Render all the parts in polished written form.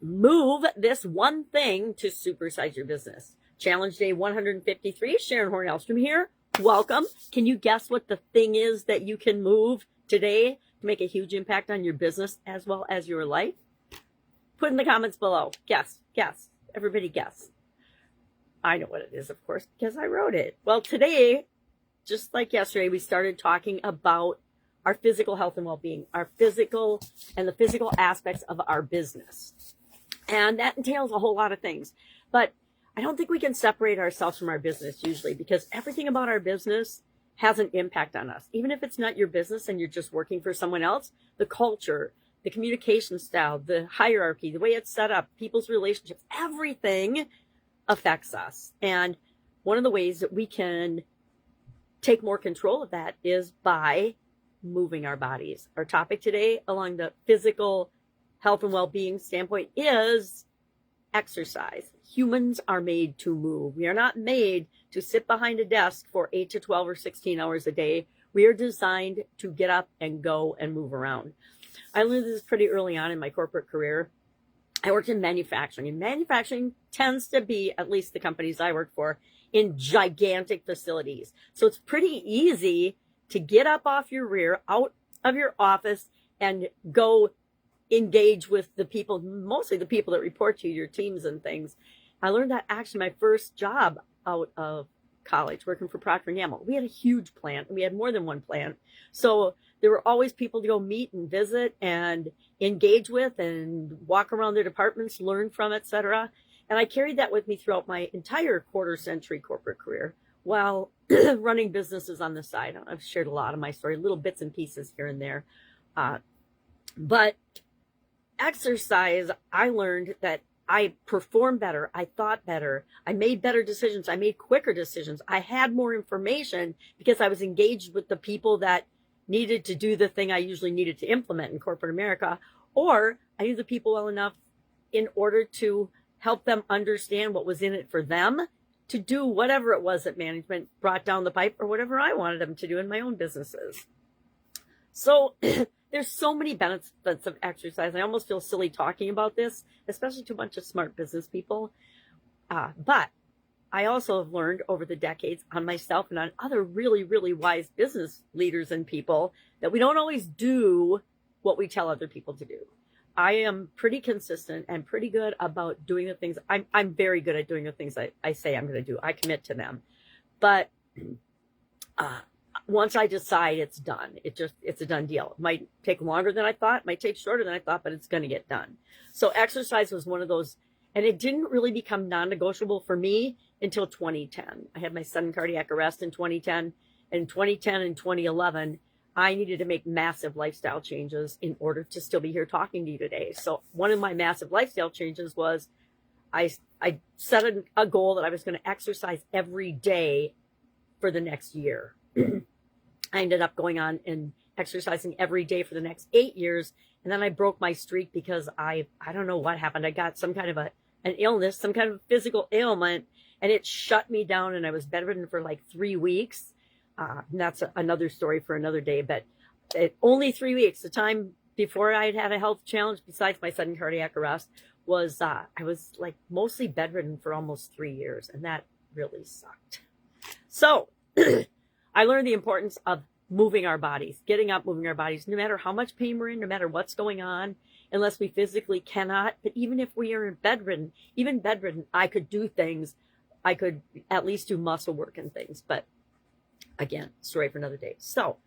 Move this one thing to supersize your business. Challenge day 153. Sharon Horne-Ellstrom here. Welcome. Can you guess what the thing is that you can move today to make a huge impact on your business as well as your life? Put in the comments below. Guess. Everybody guess. I know what it is, of course, because I wrote it. Well, today, just like yesterday, we started talking about our physical health and well-being, our physical and the physical aspects of our business. And that entails a whole lot of things. But I don't think we can separate ourselves from our business usually, because everything about our business has an impact on us. Even if it's not your business and you're just working for someone else, the culture, the communication style, the hierarchy, the way it's set up, people's relationships, everything affects us. And one of the ways that we can take more control of that is by moving our bodies. Our topic today along the physical health and well-being standpoint is exercise. Humans are made to move. We are not made to sit behind a desk for 8 to 12 or 16 hours a day. We are designed to get up and go and move around. I learned this pretty early on in my corporate career. I worked in manufacturing, and manufacturing tends to be, at least the companies I work for, in gigantic facilities. So it's pretty easy to get up off your rear, out of your office, and go engage with the people, mostly the people that report to you, your teams and things. I learned that actually my first job out of college, working for Procter & Gamble. We had a huge plant, and we had more than one plant. So there were always people to go meet and visit and engage with and walk around their departments, learn from, etc. And I carried that with me throughout my entire quarter-century corporate career while running businesses on the side. I've shared a lot of my story, little bits and pieces here and there. But exercise, I learned that I performed better. I thought better. I made better decisions. I made quicker decisions. I had more information because I was engaged with the people that needed to do the thing I usually needed to implement in corporate America, or I knew the people well enough in order to help them understand what was in it for them to do whatever it was that management brought down the pipe or whatever I wanted them to do in my own businesses. So there's so many benefits of exercise. I almost feel silly talking about this, especially to a bunch of smart business people. But I also have learned over the decades on myself and on other really, really wise business leaders and people that we don't always do what we tell other people to do. I am pretty consistent and pretty good about doing the things. I'm very good at doing the things I say I'm going to do. I commit to them. But once I decide, it's done. It's a done deal. It might take longer than I thought. It might take shorter than I thought, but it's going to get done. So exercise was one of those, and it didn't really become non-negotiable for me until 2010. I had my sudden cardiac arrest in 2010. And in 2010 and 2011, I needed to make massive lifestyle changes in order to still be here talking to you today. So one of my massive lifestyle changes was I set a goal that I was going to exercise every day for the next year. I ended up going on and exercising every day for the next 8 years. And then I broke my streak because I don't know what happened. I got some kind of an illness, some kind of physical ailment, and it shut me down, and I was bedridden for like 3 weeks. And that's another story for another day, but only 3 weeks. The time before I had a health challenge, besides my sudden cardiac arrest, was I was like mostly bedridden for almost 3 years, and that really sucked. So I learned the importance of moving our bodies, getting up, moving our bodies, no matter how much pain we're in, no matter what's going on, unless we physically cannot. But even if we are bedridden, I could do things. I could at least do muscle work and things. But again, story for another day. So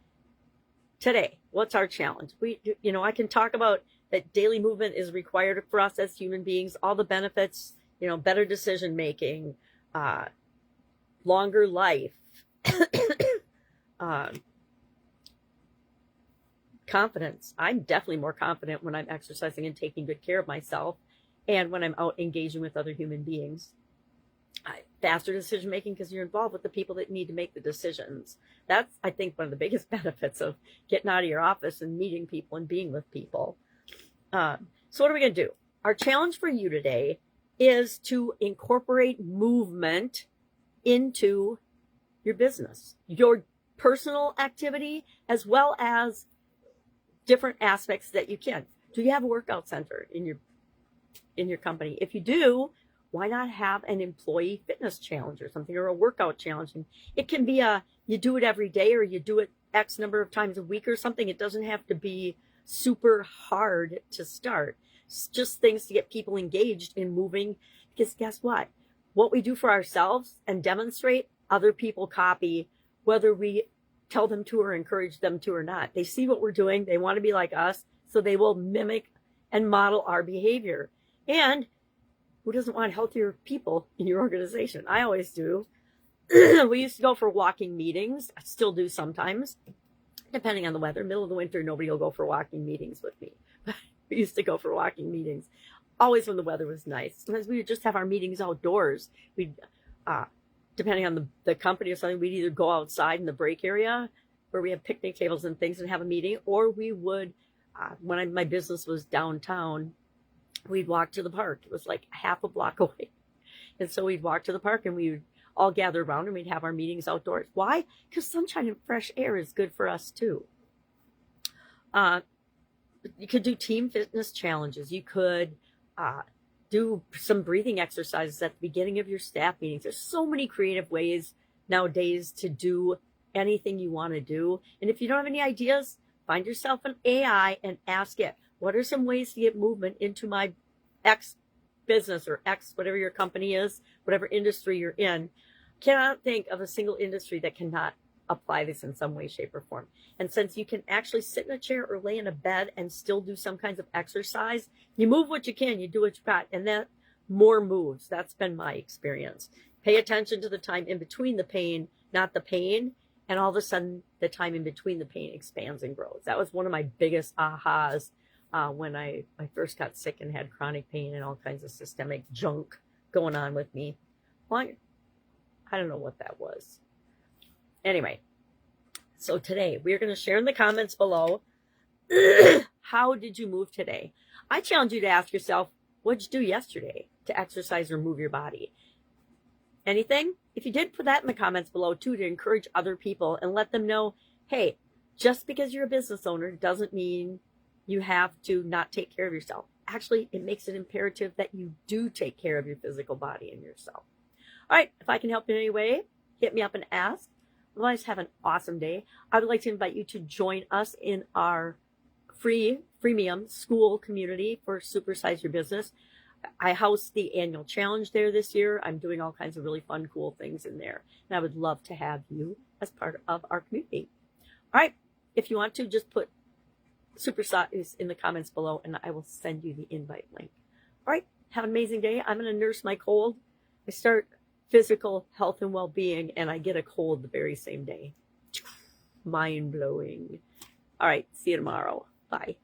today, what's our challenge? I can talk about that daily movement is required for us as human beings, all the benefits, better decision making, longer life, confidence. I'm definitely more confident when I'm exercising and taking good care of myself, and when I'm out engaging with other human beings. Faster decision making because you're involved with the people that need to make the decisions. That's, I think, one of the biggest benefits of getting out of your office and meeting people and being with people. So what are we going to do? Our challenge for you today is to incorporate movement into your business, your personal activity, as well as different aspects that you can. Do you have a workout center in your in your company? If you do, why not have an employee fitness challenge or something, or a workout challenge? And it can be you do it every day, or you do it X number of times a week or something. It doesn't have to be super hard to start. It's just things to get people engaged in moving, because guess what? What we do for ourselves and demonstrate, other people copy, whether we tell them to or encourage them to or not. They see what we're doing. They want to be like us, so they will mimic and model our behavior. And who doesn't want healthier people in your organization? I always do. We used to go for walking meetings. I still do sometimes, depending on the weather. Middle of the winter, nobody will go for walking meetings with me. We used to go for walking meetings, always when the weather was nice. Sometimes we would just have our meetings outdoors. We'd, depending on the company or something, we'd either go outside in the break area where we have picnic tables and things and have a meeting, or we would, when my business was downtown, we'd walk to the park. It was like half a block away. And so we'd walk to the park and we would all gather around and we'd have our meetings outdoors. Why? Because sunshine and fresh air is good for us too. You could do team fitness challenges. You could do some breathing exercises at the beginning of your staff meetings. There's so many creative ways nowadays to do anything you want to do. And if you don't have any ideas, find yourself an AI and ask it, what are some ways to get movement into my X business or X, whatever your company is, whatever industry you're in? Cannot think of a single industry that cannot apply this in some way, shape, or form. And since you can actually sit in a chair or lay in a bed and still do some kinds of exercise, you move what you can, you do what you got, and that more moves. That's been my experience. Pay attention to the time in between the pain, not the pain, and all of a sudden the time in between the pain expands and grows. That was one of my biggest ahas when I first got sick and had chronic pain and all kinds of systemic junk going on with me. Well, I don't know what that was. Anyway, so today we're going to share in the comments below, how did you move today? I challenge you to ask yourself, what'd you do yesterday to exercise or move your body? Anything? If you did, put that in the comments below too, to encourage other people and let them know, hey, just because you're a business owner doesn't mean you have to not take care of yourself. Actually, it makes it imperative that you do take care of your physical body and yourself. All right, if I can help in any way, hit me up and ask. Otherwise, have an awesome day. I would like to invite you to join us in our freemium school community for Supersize Your Business. I host the annual challenge there this year. I'm doing all kinds of really fun, cool things in there. And I would love to have you as part of our community. All right, if you want to, just put Supersize in the comments below and I will send you the invite link. All right, have an amazing day. I'm going to nurse my cold. I start physical health and well-being and I get a cold the very same day. Mind-blowing. All right, see you tomorrow. Bye.